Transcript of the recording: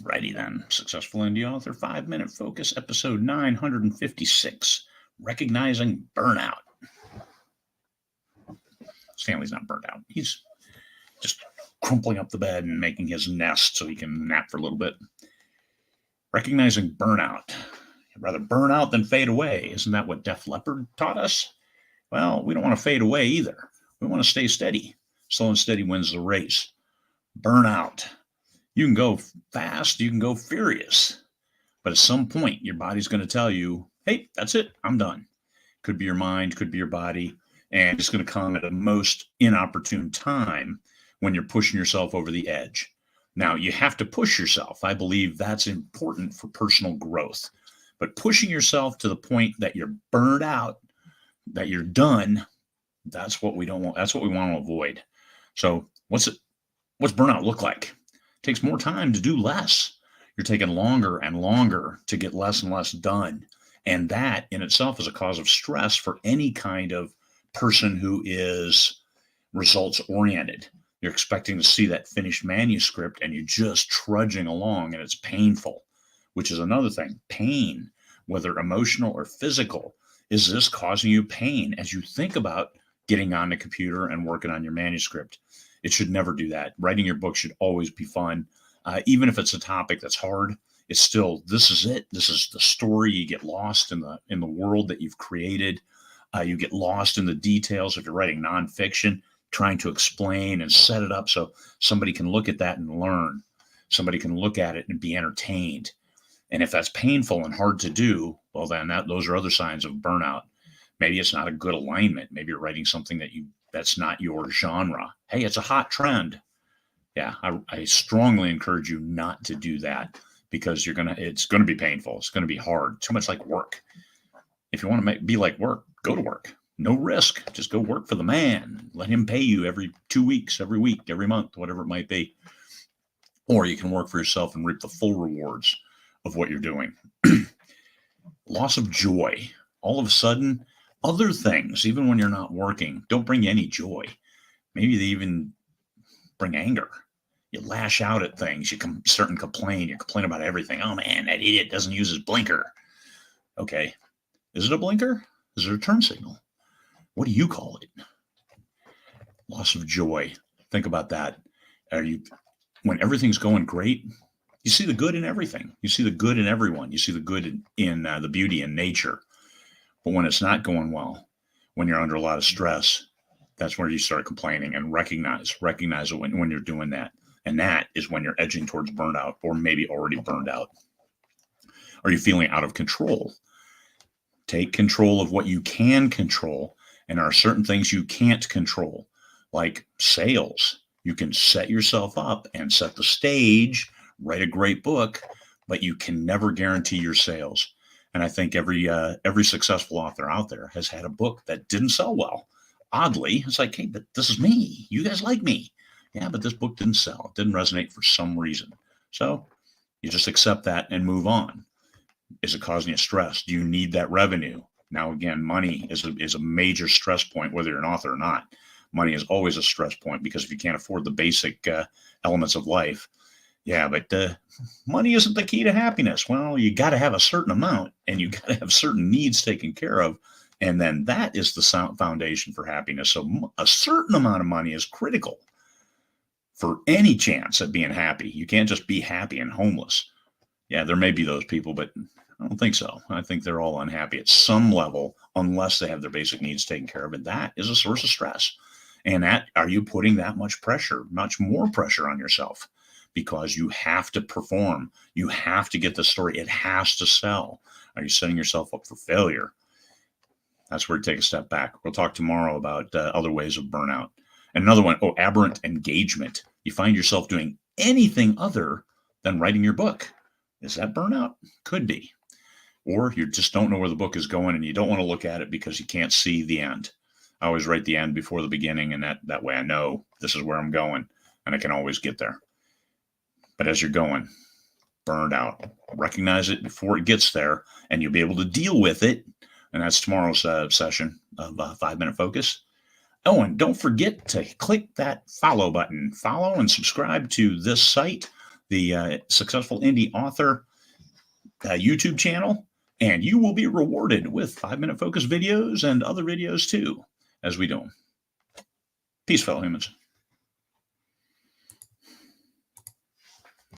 Alrighty then. Successful Indie Author 5-Minute Focus, episode 956, Recognizing Burnout. Stanley's not burnt out. He's just crumpling up the bed and making his nest so he can nap for a little bit. Recognizing burnout. I'd rather burn out than fade away. Isn't that what Def Leppard taught us? Well, we don't want to fade away either. We want to stay steady. Slow and steady wins the race. Burnout. You can go fast, you can go furious. But at some point, your body's going to tell you, hey, that's it, I'm done. Could be your mind, could be your body. And it's going to come at a most inopportune time when you're pushing yourself over the edge. Now, you have to push yourself. I believe that's important for personal growth. But pushing yourself to the point that you're burned out, that you're done, that's what we don't want. That's what we want to avoid. So what's burnout look like? It takes more time to do less. You're taking longer and longer to get less and less done. And that in itself is a cause of stress for any kind of person who is results oriented. You're expecting to see that finished manuscript and you're just trudging along and it's painful, which is another thing. Pain, whether emotional or physical, is this causing you pain as you think about getting on the computer and working on your manuscript? It should never do that. Writing your book should always be fun. Even if it's a topic that's hard, it's still, this is it. This is the story. You get lost in the world that you've created. You get lost in the details. If you're writing nonfiction, trying to explain and set it up so somebody can look at that and learn. Somebody can look at it and be entertained. And if that's painful and hard to do, well, then those are other signs of burnout. Maybe it's not a good alignment. Maybe you're writing something that's not your genre. Hey, it's a hot trend. Yeah, I strongly encourage you not to do that because it's gonna be painful. It's gonna be hard. Too much like work. If you want to be like work, go to work. No risk. Just go work for the man. Let him pay you every 2 weeks, every week, every month, whatever it might be. Or you can work for yourself and reap the full rewards of what you're doing. Loss of joy. All of a sudden, other things, even when you're not working, don't bring you any joy. Maybe they even bring anger. You lash out at things. You start and complain. You complain about everything. Oh, man, that idiot doesn't use his blinker. Okay. Is it a blinker? Is it a turn signal? What do you call it? Loss of joy. Think about that. When everything's going great, you see the good in everything. You see the good in everyone. You see the good in the beauty in nature. But when it's not going well, when you're under a lot of stress, that's where you start complaining and recognize it when you're doing that. And that is when you're edging towards burnout or maybe already burned out. Are you feeling out of control? Take control of what you can control. And there are certain things you can't control, like sales. You can set yourself up and set the stage, write a great book, but you can never guarantee your sales. And I think every successful author out there has had a book that didn't sell well. Oddly, it's like, hey, but this is me. You guys like me. Yeah, but this book didn't sell. It didn't resonate for some reason. So you just accept that and move on. Is it causing you stress? Do you need that revenue? Now, again, money is a major stress point, whether you're an author or not. Money is always a stress point because if you can't afford the basic elements of life, yeah, but money isn't the key to happiness. Well, you got to have a certain amount and you got to have certain needs taken care of. And then that is the foundation for happiness. So a certain amount of money is critical for any chance at being happy. You can't just be happy and homeless. Yeah, there may be those people, but I don't think so. I think they're all unhappy at some level unless they have their basic needs taken care of. And that is a source of stress. And are you putting that much pressure, much more pressure on yourself? Because you have to perform. You have to get the story. It has to sell. Are you setting yourself up for failure? That's where you take a step back. We'll talk tomorrow about other ways of burnout. And another one, aberrant engagement. You find yourself doing anything other than writing your book. Is that burnout? Could be. Or you just don't know where the book is going and you don't want to look at it because you can't see the end. I always write the end before the beginning, and that way I know this is where I'm going and I can always get there. But as you're going, burned out, recognize it before it gets there and you'll be able to deal with it. And that's tomorrow's session of 5-Minute Focus. Oh, and don't forget to click that follow button. Follow and subscribe to this site. the Successful Indie Author YouTube channel, and you will be rewarded with 5-minute focus videos and other videos too, as we do them. Peace, fellow humans.